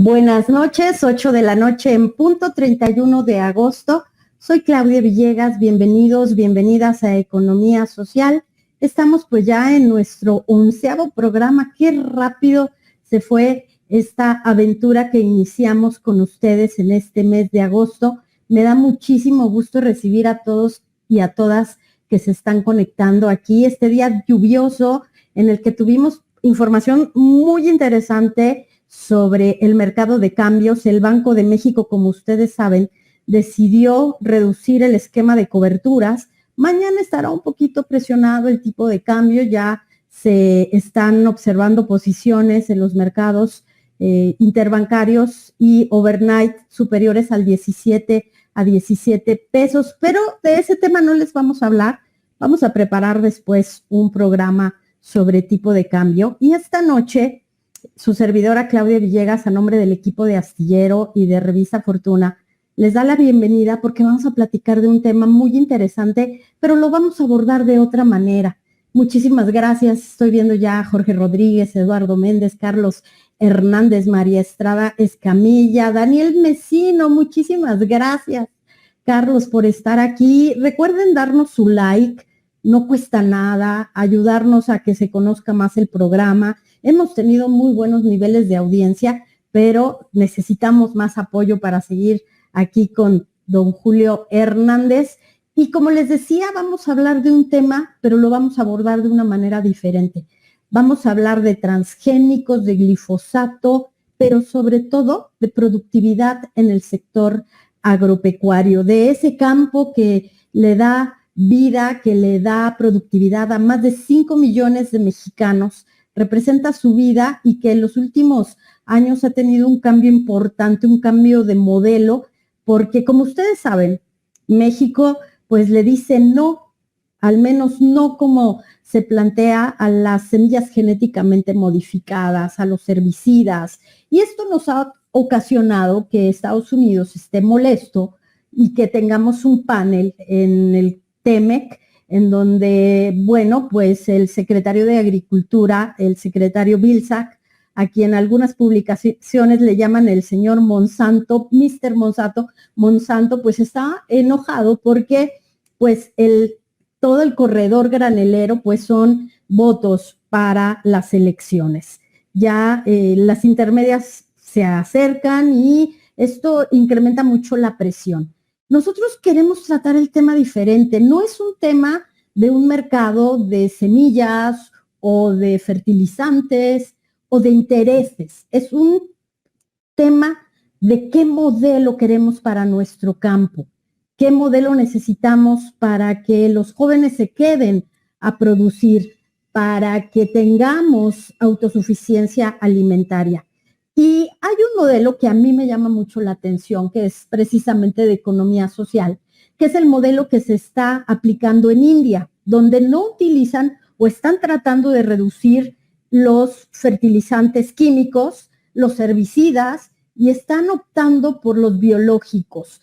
Buenas noches, 8 de la noche en punto, 31 de agosto. Soy Claudia Villegas, bienvenidos, bienvenidas a Economía Social. Estamos pues ya en nuestro 11º programa. Qué rápido se fue esta aventura que iniciamos con ustedes en este mes de agosto. Me da muchísimo gusto recibir a todos y a todas que se están conectando aquí este día lluvioso en el que tuvimos información muy interesante sobre el mercado de cambios. El Banco de México, como ustedes saben, decidió reducir el esquema de coberturas. Mañana estará un poquito presionado el tipo de cambio, ya se están observando posiciones en los mercados interbancarios y overnight superiores al 17 a 17 pesos, pero de ese tema no les vamos a hablar. Vamos a preparar después un programa sobre tipo de cambio. Y esta noche, su servidora Claudia Villegas, a nombre del equipo de Astillero y de Revista Fortuna, les da la bienvenida porque vamos a platicar de un tema muy interesante, pero lo vamos a abordar de otra manera. Muchísimas gracias. Estoy viendo ya a Jorge Rodríguez, Eduardo Méndez, Carlos Hernández, María Estrada Escamilla, Daniel Mesino. Muchísimas gracias, Carlos, por estar aquí. Recuerden darnos su like, no cuesta nada, ayudarnos a que se conozca más el programa. Hemos tenido muy buenos niveles de audiencia, pero necesitamos más apoyo para seguir aquí con don Julio Hernández. Y como les decía, vamos a hablar de un tema, pero lo vamos a abordar de una manera diferente. Vamos a hablar de transgénicos, de glifosato, pero sobre todo de productividad en el sector agropecuario, de ese campo que le da vida, que le da productividad a más de 5 millones de mexicanos, representa su vida y que en los últimos años ha tenido un cambio importante, un cambio de modelo, porque como ustedes saben, México pues le dice no, al menos no como se plantea a las semillas genéticamente modificadas, a los herbicidas, y esto nos ha ocasionado que Estados Unidos esté molesto y que tengamos un panel en el TEMEC, en donde, bueno, pues el secretario de Agricultura, el secretario Vilsack, a quien algunas publicaciones le llaman el señor Monsanto, Mr. Monsanto, pues está enojado porque pues todo el corredor granelero pues son votos para las elecciones. Ya las intermedias se acercan y esto incrementa mucho la presión. Nosotros queremos tratar el tema diferente. No es un tema de un mercado de semillas o de fertilizantes o de intereses. Es un tema de qué modelo queremos para nuestro campo, qué modelo necesitamos para que los jóvenes se queden a producir, para que tengamos autosuficiencia alimentaria. Y hay un modelo que a mí me llama mucho la atención, que es precisamente de economía social, que es el modelo que se está aplicando en India, donde no utilizan o están tratando de reducir los fertilizantes químicos, los herbicidas, y están optando por los biológicos.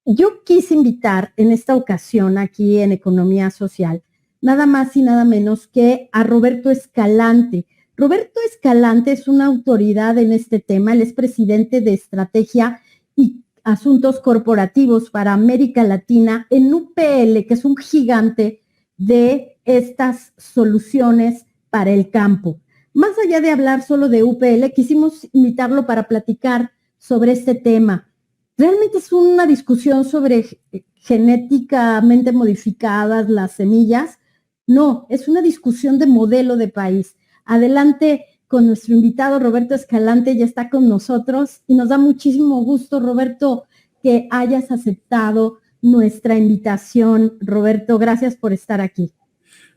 Yo quise invitar en esta ocasión aquí en Economía Social, nada más y nada menos que a Roberto Escalante. Roberto Escalante es una autoridad en este tema. Él es presidente de Estrategia y Asuntos Corporativos para América Latina en UPL, que es un gigante de estas soluciones para el campo. Más allá de hablar solo de UPL, quisimos invitarlo para platicar sobre este tema. Realmente es una discusión sobre genéticamente modificadas las semillas. No, es una discusión de modelo de país. Adelante con nuestro invitado Roberto Escalante, ya está con nosotros y nos da muchísimo gusto, Roberto, que hayas aceptado nuestra invitación. Roberto, gracias por estar aquí.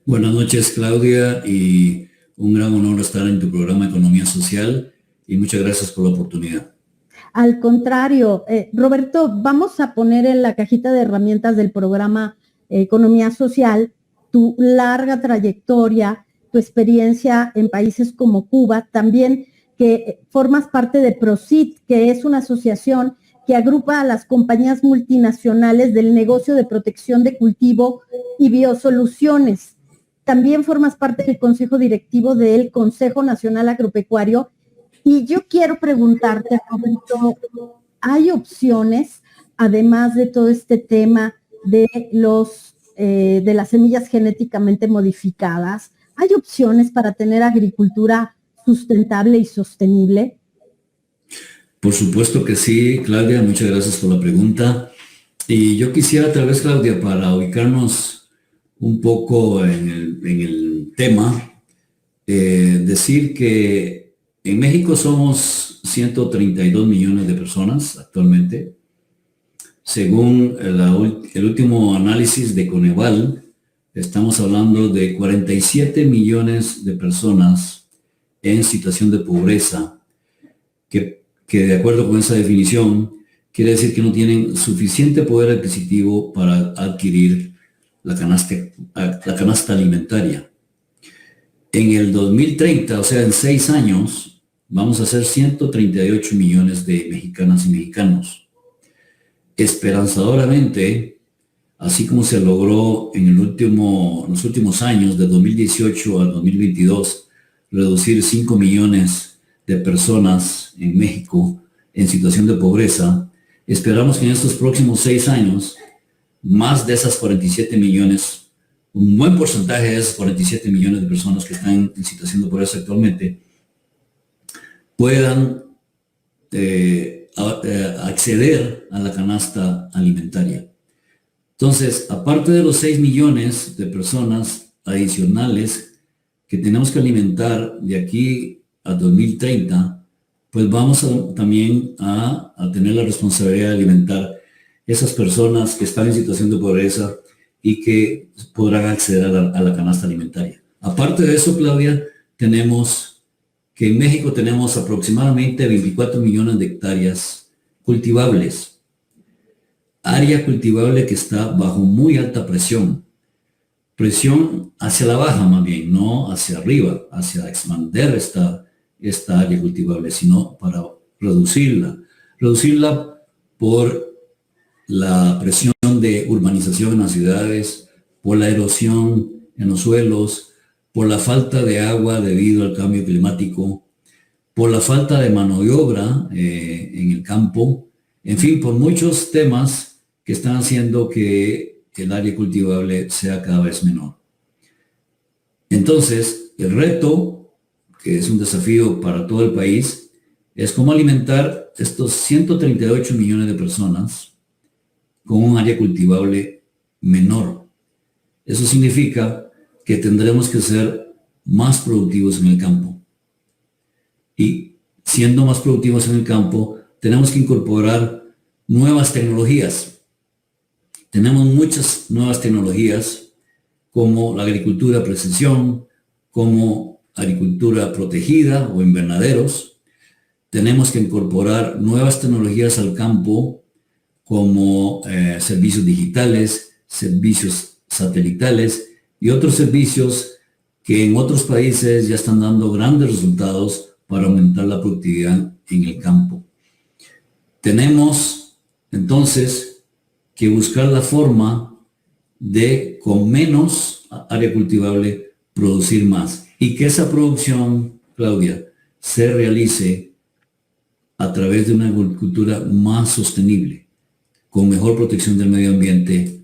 Buenas noches, Claudia, y un gran honor estar en tu programa Economía Social y muchas gracias por la oportunidad. Al contrario, Roberto, vamos a poner en la cajita de herramientas del programa Economía Social tu larga trayectoria, tu experiencia en países como Cuba, también que formas parte de PROCIT, que es una asociación que agrupa a las compañías multinacionales del negocio de protección de cultivo y biosoluciones. También formas parte del Consejo Directivo del Consejo Nacional Agropecuario Y yo quiero preguntarte, Roberto, ¿hay opciones, además de todo este tema de de las semillas genéticamente modificadas, hay opciones para tener agricultura sustentable y sostenible? Por supuesto que sí, Claudia, muchas gracias por la pregunta. Y yo quisiera tal vez, Claudia, para ubicarnos un poco en el tema, decir que en México somos 132 millones de personas actualmente. Según el último análisis de Coneval, estamos hablando de 47 millones de personas en situación de pobreza, que de acuerdo con esa definición, quiere decir que no tienen suficiente poder adquisitivo para adquirir la canasta alimentaria. En el 2030, o sea, en 6 años, vamos a ser 138 millones de mexicanas y mexicanos. Esperanzadoramente, así como se logró en los últimos años, de 2018 al 2022, reducir 5 millones de personas en México en situación de pobreza, esperamos que en estos próximos 6 años, más de esas 47 millones, un buen porcentaje de esas 47 millones de personas que están en situación de pobreza actualmente, puedan acceder a la canasta alimentaria. Entonces, aparte de los 6 millones de personas adicionales que tenemos que alimentar de aquí a 2030, pues vamos también a tener la responsabilidad de alimentar esas personas que están en situación de pobreza y que podrán acceder a la canasta alimentaria. Aparte de eso, Claudia, tenemos que en México tenemos aproximadamente 24 millones de hectáreas cultivables. Área cultivable que está bajo muy alta presión. Presión hacia la baja más bien, no hacia arriba, hacia expander esta área cultivable, sino para reducirla. Reducirla por la presión de urbanización en las ciudades, por la erosión en los suelos, por la falta de agua debido al cambio climático, por la falta de mano de obra en el campo, en fin, por muchos temas que están haciendo que el área cultivable sea cada vez menor. Entonces, el reto, que es un desafío para todo el país, es cómo alimentar estos 138 millones de personas con un área cultivable menor. Eso significa que tendremos que ser más productivos en el campo. Y siendo más productivos en el campo, tenemos que incorporar nuevas tecnologías. Tenemos muchas nuevas tecnologías como la agricultura de precisión, como agricultura protegida o invernaderos. Tenemos que incorporar nuevas tecnologías al campo como servicios digitales, servicios satelitales y otros servicios que en otros países ya están dando grandes resultados para aumentar la productividad en el campo. Tenemos entonces que buscar la forma de, con menos área cultivable, producir más y que esa producción, Claudia, se realice a través de una agricultura más sostenible, con mejor protección del medio ambiente,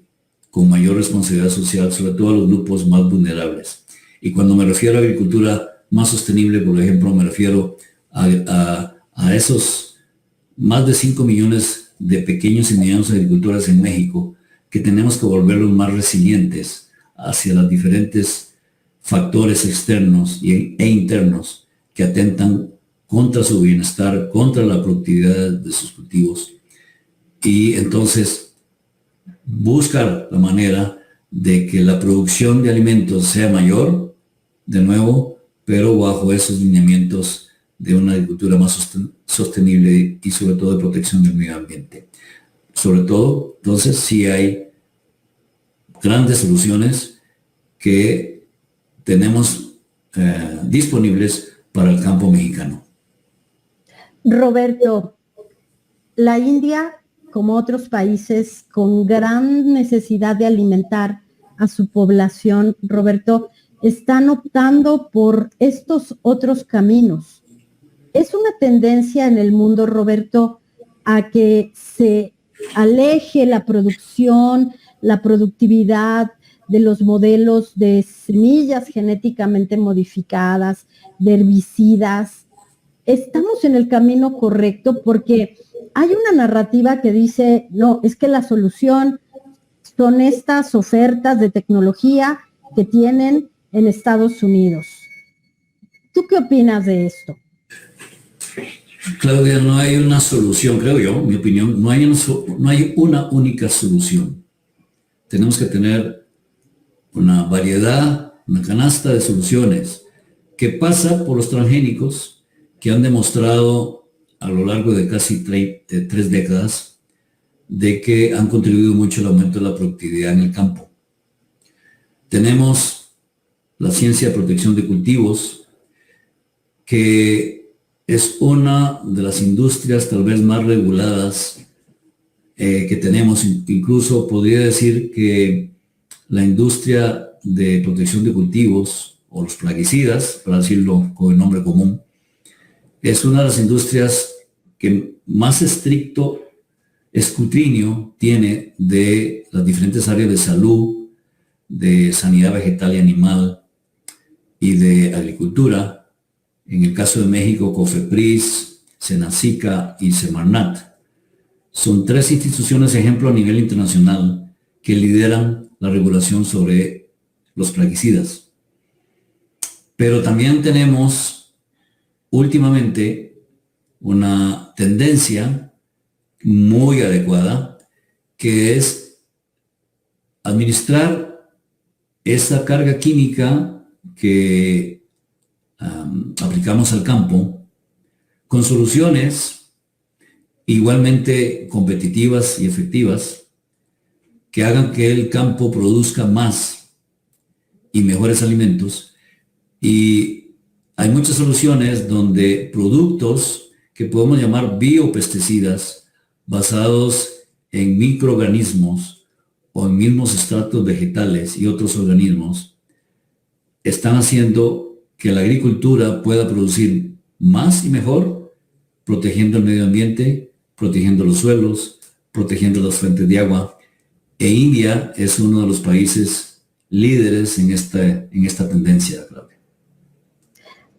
con mayor responsabilidad social, sobre todo a los grupos más vulnerables. Y cuando me refiero a agricultura más sostenible, por ejemplo, me refiero a esos más de 5 millones de pequeños y medianos agricultores en México, que tenemos que volverlos más resilientes hacia los diferentes factores externos e internos que atentan contra su bienestar, contra la productividad de sus cultivos. Y entonces buscar la manera de que la producción de alimentos sea mayor, de nuevo, pero bajo esos lineamientos de una agricultura más sostenible y sobre todo de protección del medio ambiente. Sobre todo, entonces, sí hay grandes soluciones que tenemos disponibles para el campo mexicano. Roberto, la India, como otros países con gran necesidad de alimentar a su población, Roberto, están optando por estos otros caminos. es una tendencia en el mundo, Roberto, a que se aleje la producción, la productividad de los modelos de semillas genéticamente modificadas, de herbicidas. Estamos en el camino correcto porque hay una narrativa que dice, no, es que la solución son estas ofertas de tecnología que tienen en Estados Unidos. ¿Tú qué opinas de esto? Claudia, no hay una solución, creo yo, mi opinión, no hay una única solución. Tenemos que tener una variedad, una canasta de soluciones que pasa por los transgénicos que han demostrado a lo largo de casi 3 décadas de que han contribuido mucho al aumento de la productividad en el campo. Tenemos la ciencia de protección de cultivos, que es una de las industrias tal vez más reguladas que tenemos. Incluso podría decir que la industria de protección de cultivos, o los plaguicidas, para decirlo con el nombre común, es una de las industrias que más estricto escrutinio tiene de las diferentes áreas de salud, de sanidad vegetal y animal y de agricultura. En el caso de México, COFEPRIS, SENACICA y SEMARNAT. Son 3 instituciones ejemplo a nivel internacional que lideran la regulación sobre los plaguicidas. Pero también tenemos últimamente una tendencia muy adecuada, que es administrar esa carga química que aplicamos al campo con soluciones igualmente competitivas y efectivas que hagan que el campo produzca más y mejores alimentos. Y hay muchas soluciones donde productos que podemos llamar biopesticidas basados en microorganismos o en mismos estratos vegetales y otros organismos están haciendo que la agricultura pueda producir más y mejor, protegiendo el medio ambiente, protegiendo los suelos, protegiendo las fuentes de agua. E India es uno de los países líderes en esta tendencia, Claudia.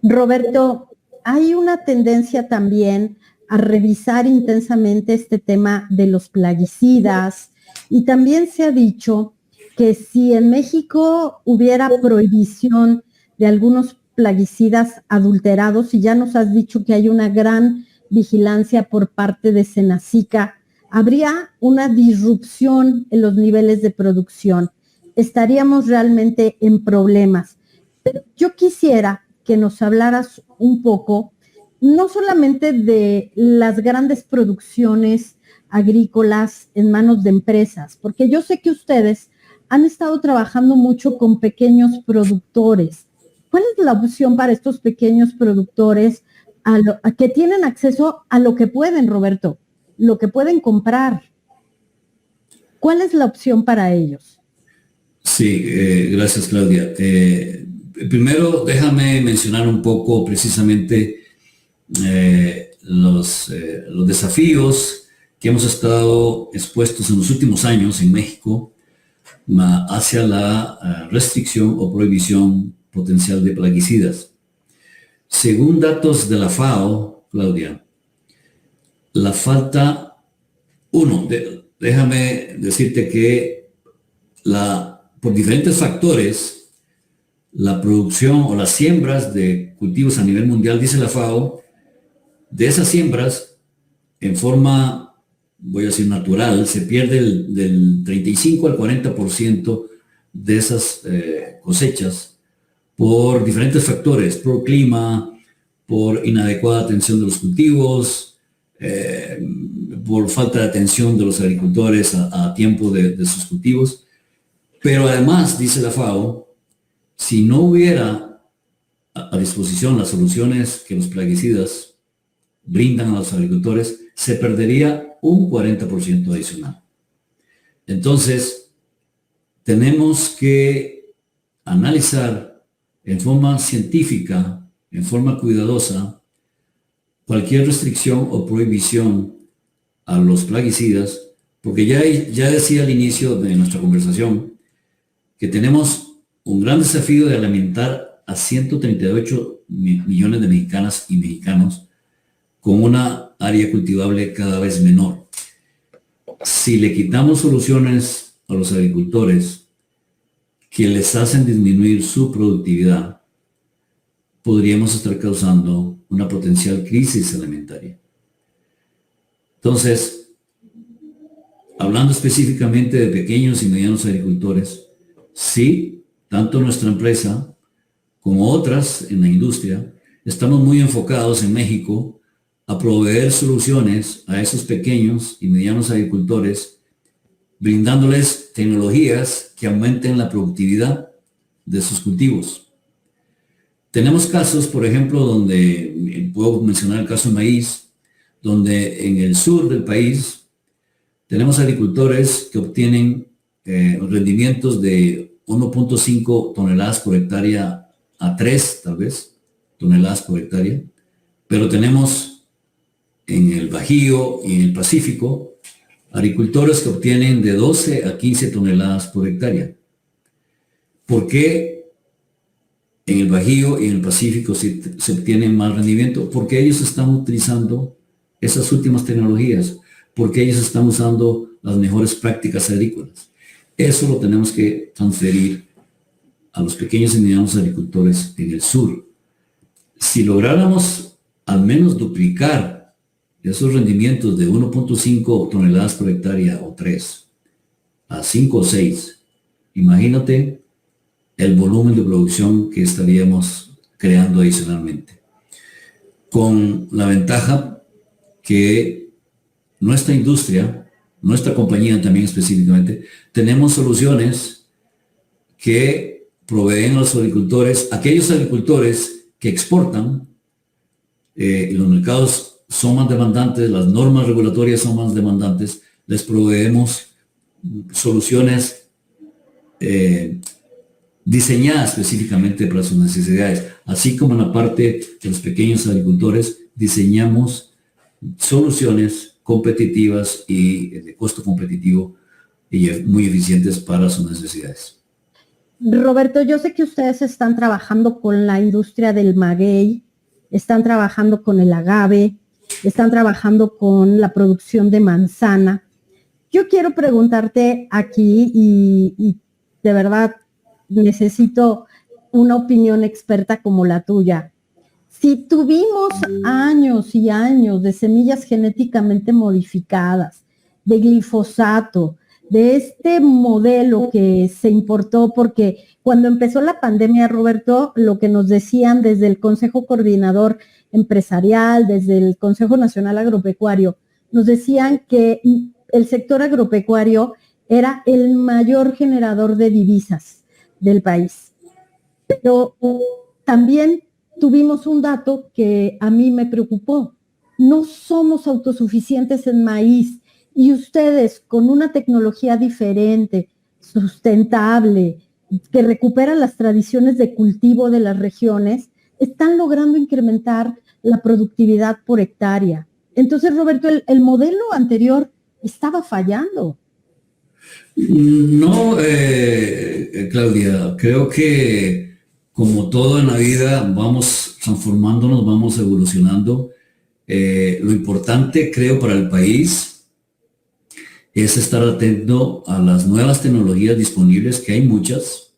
Roberto, hay una tendencia también a revisar intensamente este tema de los plaguicidas, y también se ha dicho que si en México hubiera prohibición de algunos plaguicidas adulterados, y ya nos has dicho que hay una gran vigilancia por parte de SENACICA, habría una disrupción en los niveles de producción. Estaríamos realmente en problemas. Pero yo quisiera que nos hablaras un poco, no solamente de las grandes producciones agrícolas en manos de empresas, porque yo sé que ustedes han estado trabajando mucho con pequeños productores. ¿Cuál es la opción para estos pequeños productores a que tienen acceso a lo que pueden, Roberto, lo que pueden comprar? ¿Cuál es la opción para ellos? Sí, gracias, Claudia. Primero, déjame mencionar un poco precisamente los desafíos que hemos estado expuestos en los últimos años en México hacia la restricción o prohibición potencial de plaguicidas. Según datos de la FAO, Claudia, la falta, déjame decirte que por diferentes factores, la producción o las siembras de cultivos a nivel mundial, dice la FAO, de esas siembras, en forma, voy a decir natural, se pierde del 35 al 40% de esas cosechas por diferentes factores, por clima, por inadecuada atención de los cultivos, por falta de atención de los agricultores a tiempo de sus cultivos. Pero además, dice la FAO, si no hubiera a disposición las soluciones que los plaguicidas brindan a los agricultores, se perdería un 40% adicional. Entonces, tenemos que analizar en forma científica, en forma cuidadosa, cualquier restricción o prohibición a los plaguicidas, porque ya decía al inicio de nuestra conversación que tenemos un gran desafío de alimentar a 138 millones de mexicanas y mexicanos con una área cultivable cada vez menor. Si le quitamos soluciones a los agricultores que les hacen disminuir su productividad, podríamos estar causando una potencial crisis alimentaria. Entonces, hablando específicamente de pequeños y medianos agricultores, sí, tanto nuestra empresa como otras en la industria, estamos muy enfocados en México a proveer soluciones a esos pequeños y medianos agricultores, brindándoles tecnologías que aumenten la productividad de sus cultivos. Tenemos casos, por ejemplo, donde, puedo mencionar el caso de maíz, donde en el sur del país tenemos agricultores que obtienen rendimientos de 1.5 toneladas por hectárea a 3, tal vez, toneladas por hectárea, pero tenemos en el Bajío y en el Pacífico agricultores que obtienen de 12 a 15 toneladas por hectárea. ¿Por qué en el Bajío y en el Pacífico se obtiene más rendimiento? Porque ellos están utilizando esas últimas tecnologías, porque ellos están usando las mejores prácticas agrícolas. Eso lo tenemos que transferir a los pequeños y medianos agricultores en el sur. Si lográramos al menos duplicar esos rendimientos de 1.5 toneladas por hectárea o 3 a 5 o 6, imagínate el volumen de producción que estaríamos creando adicionalmente. Con la ventaja que nuestra industria, nuestra compañía también específicamente, tenemos soluciones que proveen a los agricultores, aquellos agricultores que exportan, los mercados son más demandantes, las normas regulatorias son más demandantes, les proveemos soluciones diseñadas específicamente para sus necesidades, así como en la parte de los pequeños agricultores diseñamos soluciones competitivas y de costo competitivo y muy eficientes para sus necesidades. Roberto, yo sé que ustedes están trabajando con la industria del maguey, están trabajando con el agave, están trabajando con la producción de manzana. Yo quiero preguntarte aquí y de verdad necesito una opinión experta como la tuya. Si tuvimos años y años de semillas genéticamente modificadas, de glifosato, de este modelo que se importó, porque cuando empezó la pandemia, Roberto, lo que nos decían desde el Consejo Coordinador Empresarial, desde el Consejo Nacional Agropecuario, nos decían que el sector agropecuario era el mayor generador de divisas del país. Pero también tuvimos un dato que a mí me preocupó. No somos autosuficientes en maíz y ustedes con una tecnología diferente, sustentable, que recupera las tradiciones de cultivo de las regiones, están logrando incrementar la productividad por hectárea. Entonces, Roberto, el modelo anterior estaba fallando. No, Claudia, creo que como todo en la vida vamos transformándonos, vamos evolucionando. Lo importante, creo, para el país es estar atento a las nuevas tecnologías disponibles, que hay muchas,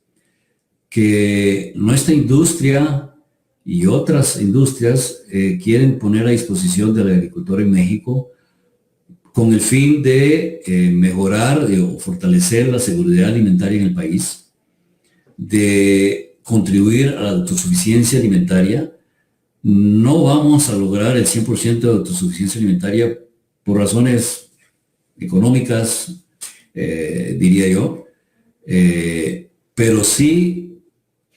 que nuestra industria y otras industrias quieren poner a disposición del agricultor en México con el fin de mejorar o fortalecer la seguridad alimentaria en el país, de contribuir a la autosuficiencia alimentaria. No vamos a lograr el 100% de autosuficiencia alimentaria por razones económicas, diría yo, pero sí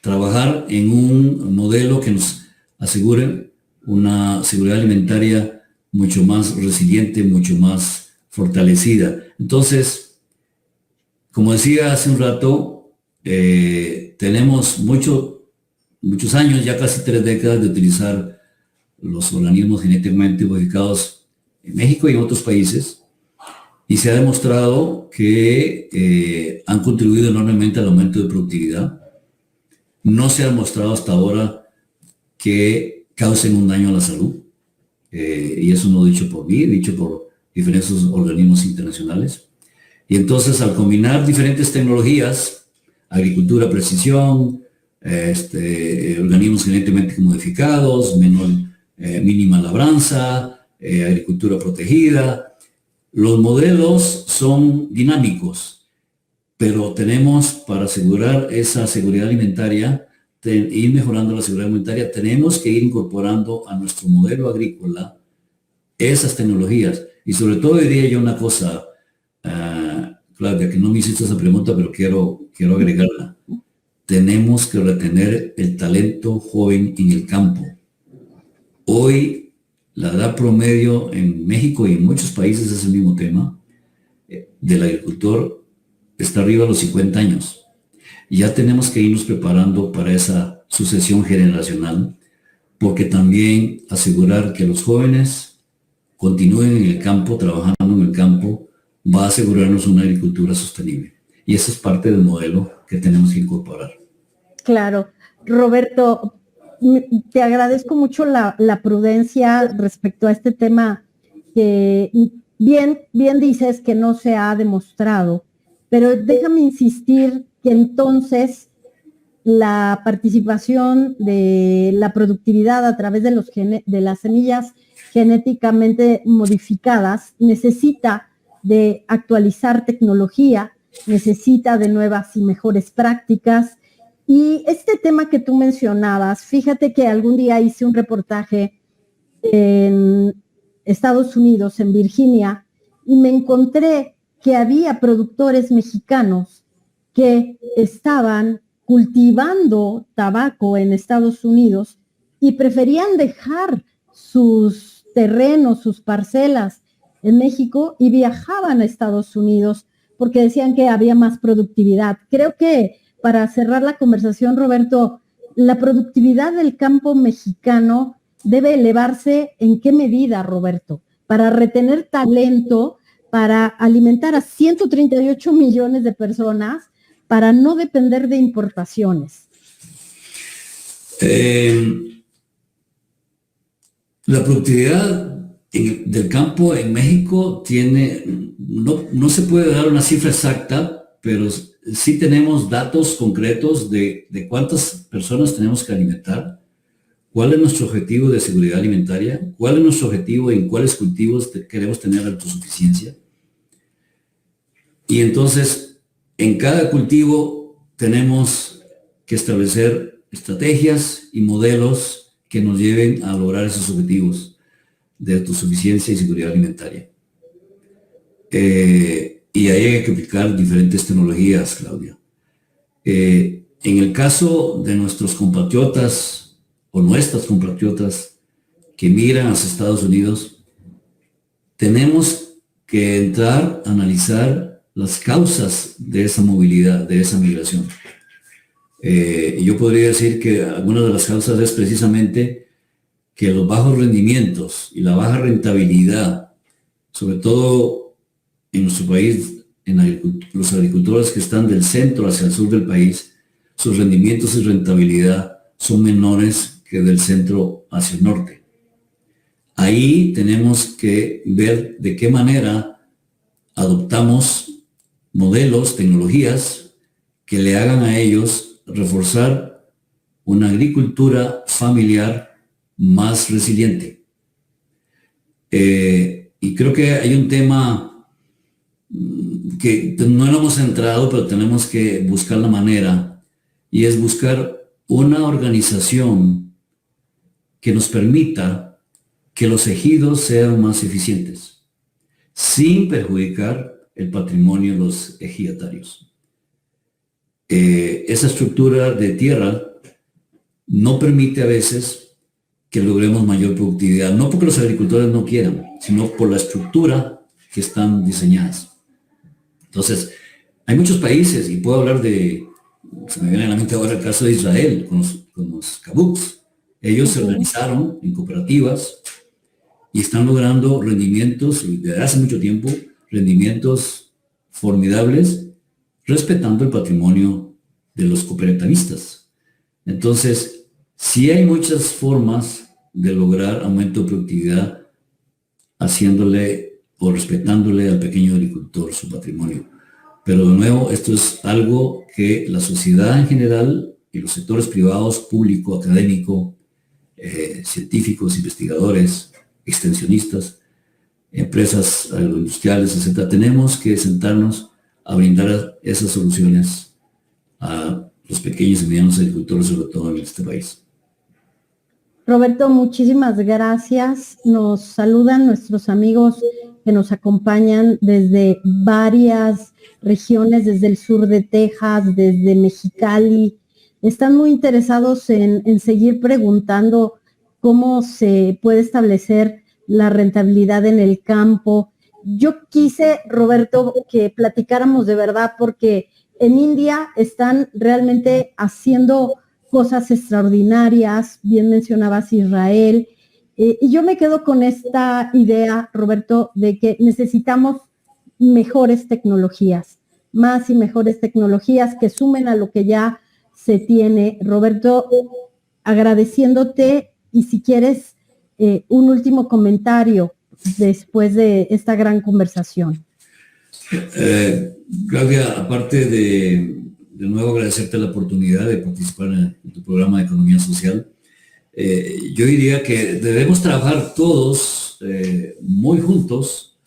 trabajar en un modelo que nos asegure una seguridad alimentaria mucho más resiliente, mucho más fortalecida. Entonces, como decía hace un rato, tenemos muchos años, ya casi 3 décadas de utilizar los organismos genéticamente modificados en México y en otros países, y se ha demostrado que han contribuido enormemente al aumento de productividad. No se ha demostrado hasta ahora que causen un daño a la salud, y eso no dicho por mí, dicho por diferentes organismos internacionales. Y entonces, al combinar diferentes tecnologías, agricultura precisión, organismos genéticamente modificados, mínima labranza, agricultura protegida, los modelos son dinámicos, pero tenemos, para asegurar esa seguridad alimentaria, ir mejorando la seguridad alimentaria, tenemos que ir incorporando a nuestro modelo agrícola esas tecnologías. Y sobre todo diría yo una cosa, Claudia, que no me hiciste esa pregunta, pero quiero agregarla. Tenemos que retener el talento joven en el campo. Hoy, la edad promedio en México y en muchos países es el mismo tema, del agricultor está arriba de los 50 años. Ya tenemos que irnos preparando para esa sucesión generacional, porque también asegurar que los jóvenes continúen en el campo, trabajando en el campo, va a asegurarnos una agricultura sostenible. Y eso es parte del modelo que tenemos que incorporar. Claro. Roberto, te agradezco mucho la prudencia respecto a este tema que bien dices que no se ha demostrado, pero déjame insistir que entonces la participación de la productividad a través de las semillas genéticamente modificadas necesita de actualizar tecnología, necesita de nuevas y mejores prácticas. Y este tema que tú mencionabas, fíjate que algún día hice un reportaje en Estados Unidos, en Virginia, y me encontré que había productores mexicanos que estaban cultivando tabaco en Estados Unidos y preferían dejar sus terrenos, sus parcelas en México y viajaban a Estados Unidos porque decían que había más productividad. Creo que para cerrar la conversación, Roberto, la productividad del campo mexicano debe elevarse ¿en qué medida, Roberto? Para retener talento, para alimentar a 138 millones de personas, para no depender de importaciones. La productividad del campo en México no se puede dar una cifra exacta, pero sí tenemos datos concretos de cuántas personas tenemos que alimentar, cuál es nuestro objetivo de seguridad alimentaria, cuál es nuestro objetivo en cuáles cultivos queremos tener autosuficiencia. Y entonces, en cada cultivo tenemos que establecer estrategias y modelos que nos lleven a lograr esos objetivos de autosuficiencia y seguridad alimentaria. Y ahí hay que aplicar diferentes tecnologías, Claudia. En el caso de nuestros compatriotas o nuestras compatriotas que migran hacia Estados Unidos, tenemos que entrar a analizar las causas de esa movilidad, de esa migración. Yo podría decir que alguna de las causas es precisamente que los bajos rendimientos y la baja rentabilidad, sobre todo en nuestro país, los agricultores que están del centro hacia el sur del país, sus rendimientos y rentabilidad son menores que del centro hacia el norte. Ahí tenemos que ver de qué manera adoptamos modelos, tecnologías que le hagan a ellos reforzar una agricultura familiar más resiliente. Y creo que hay un tema que no lo hemos entrado, pero tenemos que buscar la manera, y es buscar una organización que nos permita que los ejidos sean más eficientes, sin perjudicar el patrimonio de los ejidatarios. Esa estructura de tierra no permite a veces que logremos mayor productividad, no porque los agricultores no quieran, sino por la estructura que están diseñadas. Entonces, hay muchos países, y puedo hablar se me viene a la mente ahora el caso de Israel, con los kibbutz, Ellos se organizaron en cooperativas y están logrando rendimientos, desde hace mucho tiempo, rendimientos formidables, respetando el patrimonio de los cooperativistas. Entonces, sí hay muchas formas de lograr aumento de productividad haciéndole o respetándole al pequeño agricultor su patrimonio. Pero de nuevo, esto es algo que la sociedad en general y los sectores privados, público, académico, científicos, investigadores, extensionistas, empresas agroindustriales, etcétera, tenemos que sentarnos a brindar esas soluciones a los pequeños y medianos agricultores, sobre todo en este país. Roberto, muchísimas gracias. Nos saludan nuestros amigos que nos acompañan desde varias regiones, desde el sur de Texas, desde Mexicali. Están muy interesados en seguir preguntando cómo se puede establecer la rentabilidad en el campo. Yo quise, Roberto, que platicáramos de verdad, porque en India están realmente haciendo cosas extraordinarias, bien mencionabas Israel, y yo me quedo con esta idea, Roberto, de que necesitamos mejores tecnologías, más y mejores tecnologías que sumen a lo que ya se tiene. Roberto, agradeciéndote, y si quieres un último comentario después de esta gran conversación. Claudia, aparte de nuevo agradecerte la oportunidad de participar en tu programa de Economía Social, yo diría que debemos trabajar todos muy juntos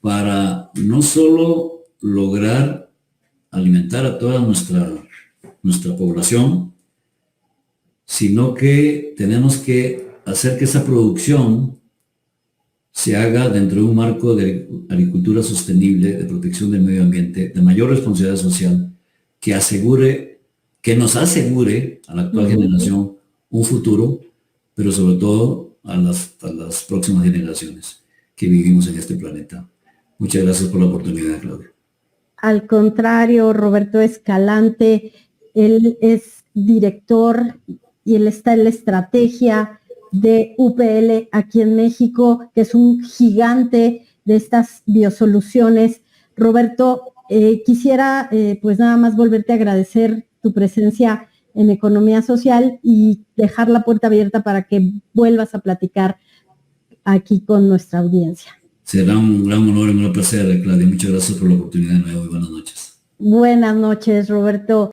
para no solo lograr alimentar a toda nuestra población, sino que tenemos que hacer que esa producción se haga dentro de un marco de agricultura sostenible, de protección del medio ambiente, de mayor responsabilidad social, que nos asegure a la actual generación un futuro, pero sobre todo a las próximas generaciones que vivimos en este planeta. Muchas gracias por la oportunidad, Claudia. Al contrario, Roberto Escalante, él es director y él está en la estrategia de UPL aquí en México, que es un gigante de estas biosoluciones. Roberto, quisiera pues nada más volverte a agradecer tu presencia en Economía Social y dejar la puerta abierta para que vuelvas a platicar aquí con nuestra audiencia. Será un gran honor y un gran placer, Claudia. Muchas gracias por la oportunidad de nuevo y buenas noches. Buenas noches, Roberto.